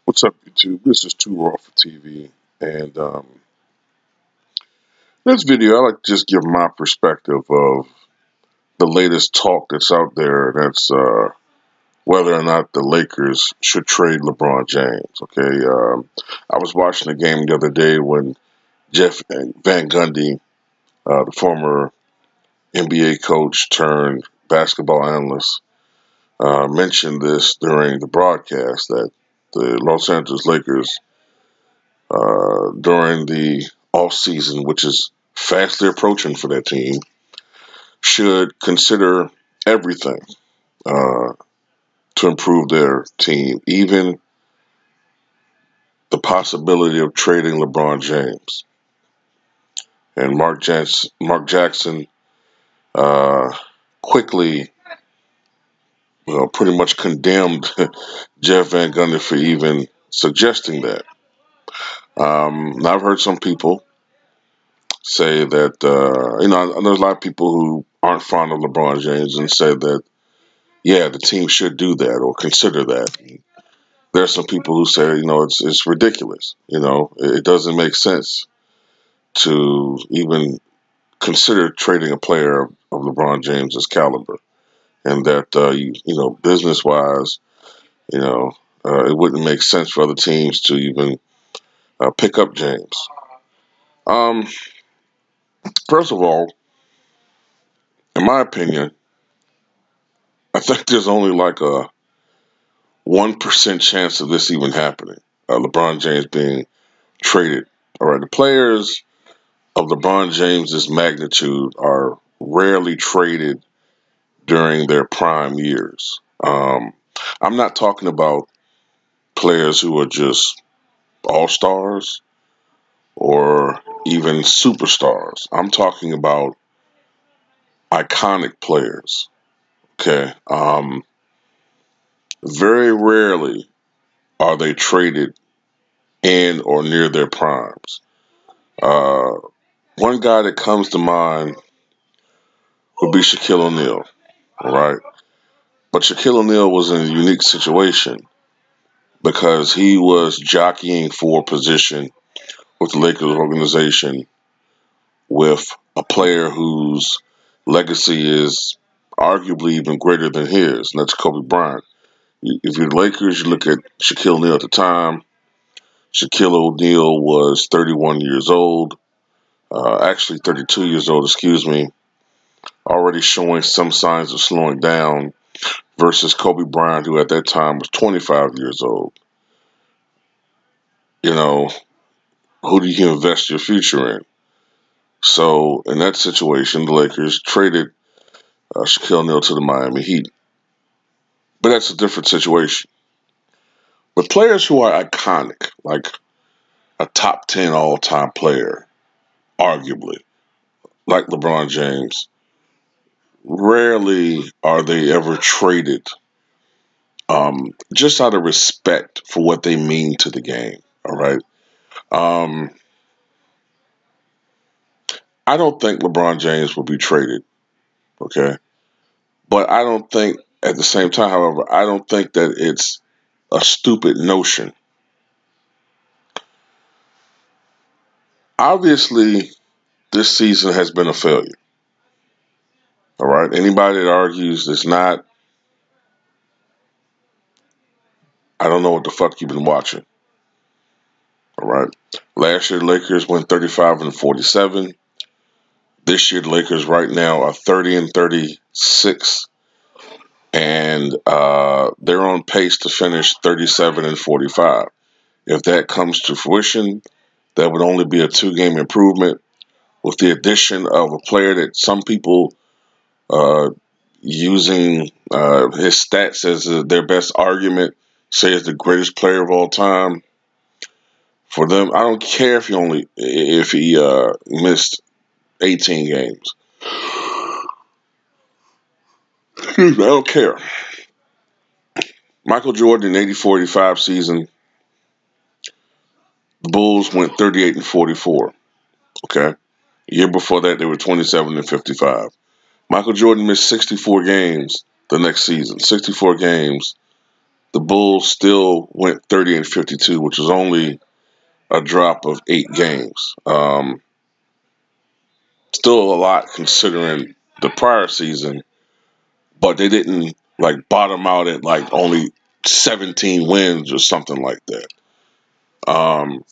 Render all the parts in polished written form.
What's up, YouTube? This is Too Raw for TV, and this video, I like to just give my perspective of the latest talk that's out there. That's whether or not the Lakers should trade LeBron James. Okay, I was watching the game the other day when Jeff Van Gundy, the former NBA coach turned basketball analyst, mentioned this during the broadcast that the Los Angeles Lakers during the off season, which is fastly approaching for that team, should consider everything uh, to improve their team, even the possibility of trading LeBron James. And Mark Jackson uh, quickly, pretty much condemned Jeff Van Gundy for even suggesting that. Now I've heard some people say that there's a lot of people who aren't fond of LeBron James and said that yeah, the team should do that or consider that. There are some people who say it's ridiculous. It doesn't make sense to even consider trading a player of LeBron James's caliber, and that business wise, it wouldn't make sense for other teams to even pick up James. Um, First of all, in my opinion, I think there's only like a 1% chance of this even happening. LeBron James being traded. All right, the players of LeBron James's magnitude are rarely traded during their prime years. I'm not talking about players who are just all stars or even superstars. I'm talking about iconic players. Okay, very rarely are they traded in or near their primes. Uh, One guy that comes to mind would be Shaquille O'Neal, all right? But Shaquille O'Neal was in a unique situation because he was jockeying for position with the Lakers organization with a player whose legacy is arguably even greater than his, and that's Kobe Bryant. If you're the Lakers, you look at Shaquille O'Neal at the time. Shaquille O'Neal was 31 years old, actually 32 years old, excuse me, already showing some signs of slowing down versus Kobe Bryant, who at that time was 25 years old. You know, who do you invest your future in? So in that situation, the Lakers traded Shaquille O'Neal to the Miami Heat. But that's a different situation. But players who are iconic, like a top 10 all-time player, arguably, like LeBron James, rarely are they ever traded just out of respect for what they mean to the game. All right. Um, I don't think LeBron James will be traded. Okay. But I don't think, at the same time, however, I don't think that it's a stupid notion. Obviously, this season has been a failure. All right. Anybody that argues it's not, I don't know what the fuck you've been watching. All right. Last year, the Lakers went 35-47. This year, the Lakers right now are 30-36, and they're on pace to finish 37-45. If that comes to fruition, that would only be a two-game improvement. With the addition of a player that some people uh, using his stats as their best argument say is the greatest player of all time. For them, I don't care if he missed 18 games. Excuse me, I don't care. Michael Jordan in 84-85 season, the Bulls went 38-44. Okay, the year before that they were 27-55. Michael Jordan missed 64 games the next season. 64 games the Bulls still went 30-52, which was only a drop of 8 games. Still a lot considering the prior season, but they didn't like bottom out at like only 17 wins or something like that. Um,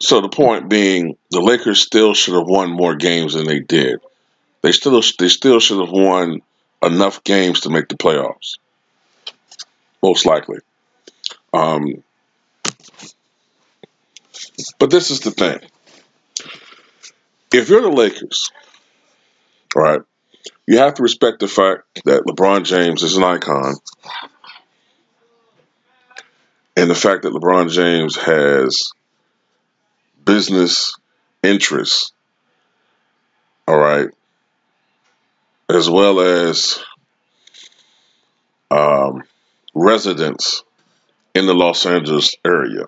so the point being, the Lakers still should have won more games than they did. They still should have won enough games to make the playoffs, most likely. Um, but this is the thing: if you're the Lakers, right, you have to respect the fact that LeBron James is an icon, and the fact that LeBron James has business interests, all right, as well as um, residents in the Los Angeles area.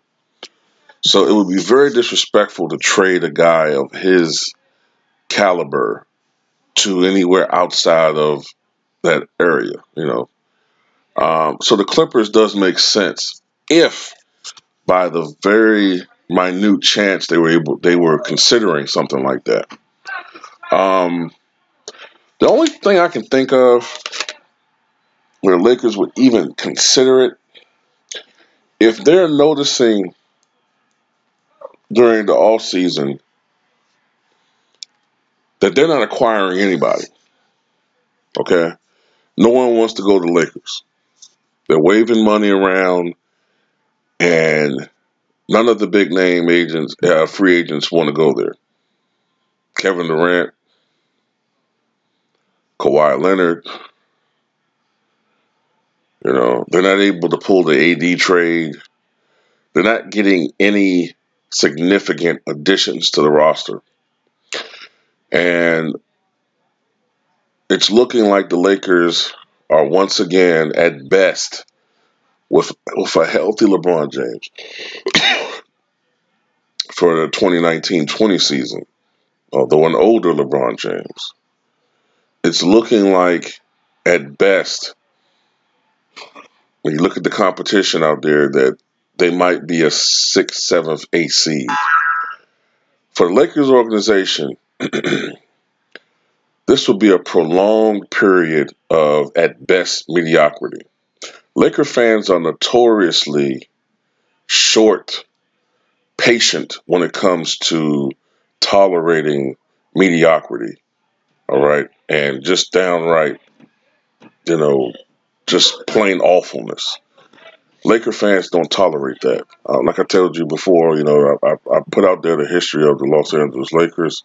So it would be very disrespectful to trade a guy of his caliber to anywhere outside of that area. So the Clippers does make sense if, by the very minute chance they were considering something like that. Um, the only thing I can think of where Lakers would even consider it, if they're noticing during the off season that they're not acquiring anybody. Okay, no one wants to go to the Lakers. They're waving money around, and none of the big name agents, free agents, want to go there. Kevin Durant, Kawhi Leonard, they're not able to pull the AD trade. They're not getting any significant additions to the roster. And it's looking like the Lakers are once again, at best, with a healthy LeBron James for the 2019-20 season, although an older LeBron James. It's looking like, at best, when you look at the competition out there, that they might be a 6th, 7th, 8th seed. For the Lakers organization, this will be a prolonged period of, at best, mediocrity. Laker fans are notoriously short, patient when it comes to tolerating mediocrity, all right? And just downright, just plain awfulness. Laker fans don't tolerate that. Like I told you before, I put out there the history of the Los Angeles Lakers.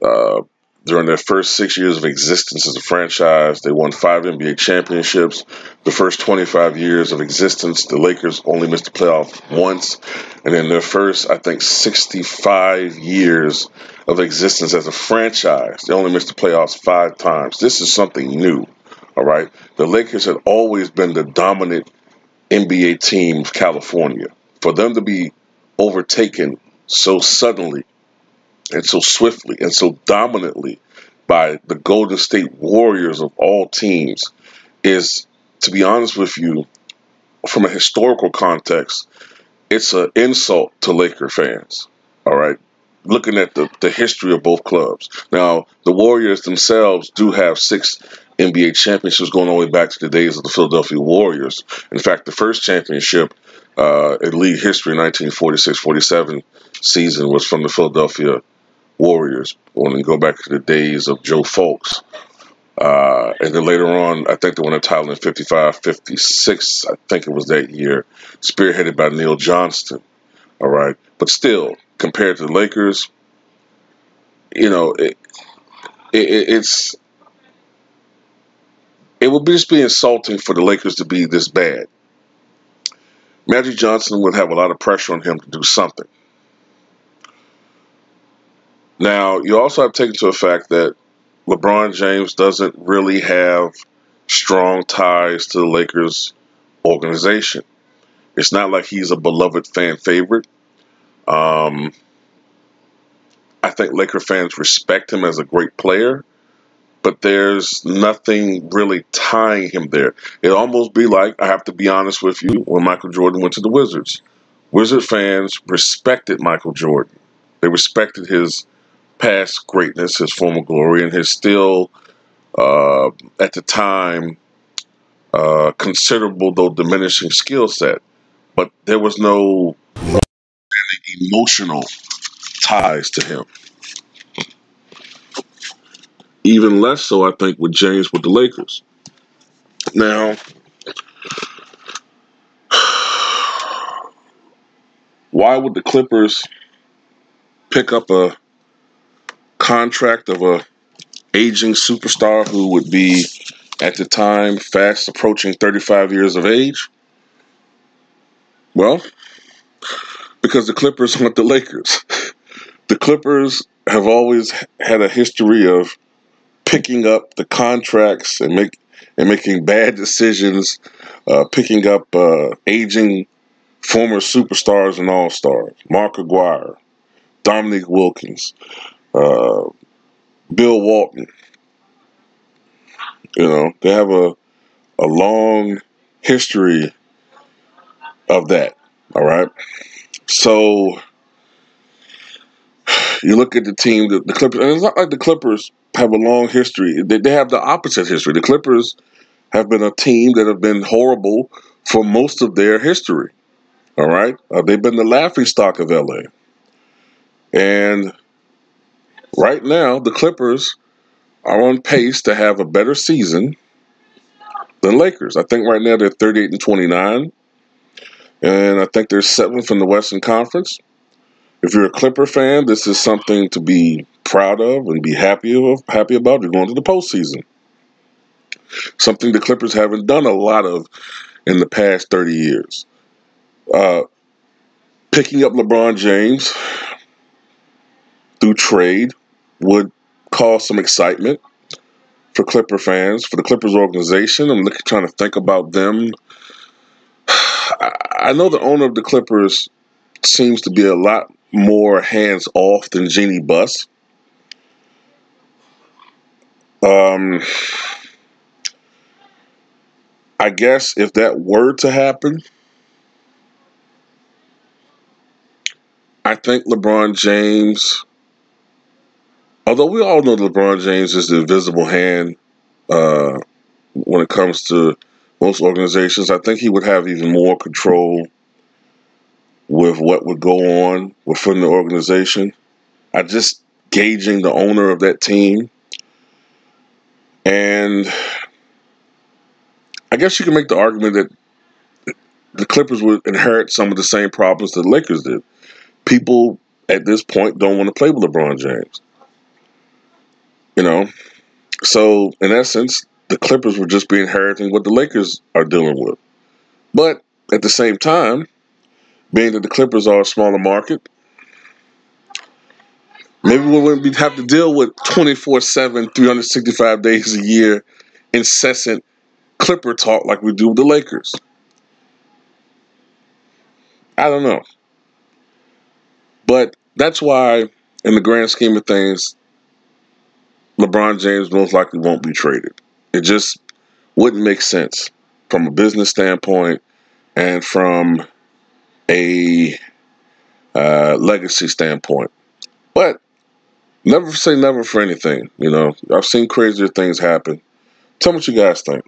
Uh, During their first 6 years of existence as a franchise, they won 5 NBA championships. The first 25 years of existence, the Lakers only missed the playoff once. And in their first, I think, 65 years of existence as a franchise, they only missed the playoffs 5 times. This is something new, all right? The Lakers had always been the dominant NBA team of California. For them to be overtaken so suddenly and so swiftly and so dominantly by the Golden State Warriors of all teams is, to be honest with you, from a historical context, it's an insult to Laker fans. All right. Looking at the history of both clubs. Now, the Warriors themselves do have 6 NBA championships going all the way back to the days of the Philadelphia Warriors. In fact, the first championship in league history, 1946-47 season, was from the Philadelphia Warriors. When we go back to the days of Joe Fulks. And then later on, I think they won a title in 55-56. I think it was that year, spearheaded by Neil Johnston. All right. But still, compared to the Lakers, it would just be insulting for the Lakers to be this bad. Magic Johnson would have a lot of pressure on him to do something. Now, you also have to take into effect that LeBron James doesn't really have strong ties to the Lakers organization. It's not like he's a beloved fan favorite. I think Laker fans respect him as a great player, but there's nothing really tying him there. It almost be like, I have to be honest with you, when Michael Jordan went to the Wizards. Wizard fans respected Michael Jordan. They respected his past greatness, his former glory, and his still, at the time, considerable though diminishing skill set. But there was no emotional ties to him. Even less so, I think, with James with the Lakers. Now, why would the Clippers pick up a contract of a aging superstar who would be, at the time, fast approaching 35 years of age? Well, because the Clippers want the Lakers. The Clippers have always had a history of picking up the contracts and making bad decisions, picking up aging former superstars and all-stars. Mark Aguirre, Dominique Wilkins, Bill Walton. They have a long history of that. All right. So you look at the team, the Clippers, and it's not like the Clippers have a long history. They have the opposite history. The Clippers have been a team that have been horrible for most of their history. All right. They've been the laughingstock of LA. And right now, the Clippers are on pace to have a better season than Lakers. I think right now they're 38-29. And I think they're 7th in the Western Conference. If you're a Clipper fan, this is something to be proud of and be happy about. You're going to the postseason. Something the Clippers haven't done a lot of in the past 30 years. Picking up LeBron James through trade would cause some excitement for Clipper fans, for the Clippers organization. I'm trying to think about them. I know the owner of the Clippers seems to be a lot more hands-off than Jeannie Buss. I guess if that were to happen, I think LeBron James, although we all know LeBron James is the invisible hand when it comes to most organizations, I think he would have even more control with what would go on within the organization. I just gauging the owner of that team. And I guess you can make the argument that the Clippers would inherit some of the same problems that the Lakers did. People at this point don't want to play with LeBron James. So in essence, the Clippers would just be inheriting what the Lakers are dealing with. But at the same time, being that the Clippers are a smaller market, maybe we wouldn't have to deal with 24/7, 365 days a year, incessant Clipper talk like we do with the Lakers. I don't know. But that's why, in the grand scheme of things, LeBron James most likely won't be traded. It just wouldn't make sense from a business standpoint and from a legacy standpoint. But never say never for anything. I've seen crazier things happen. Tell me what you guys think.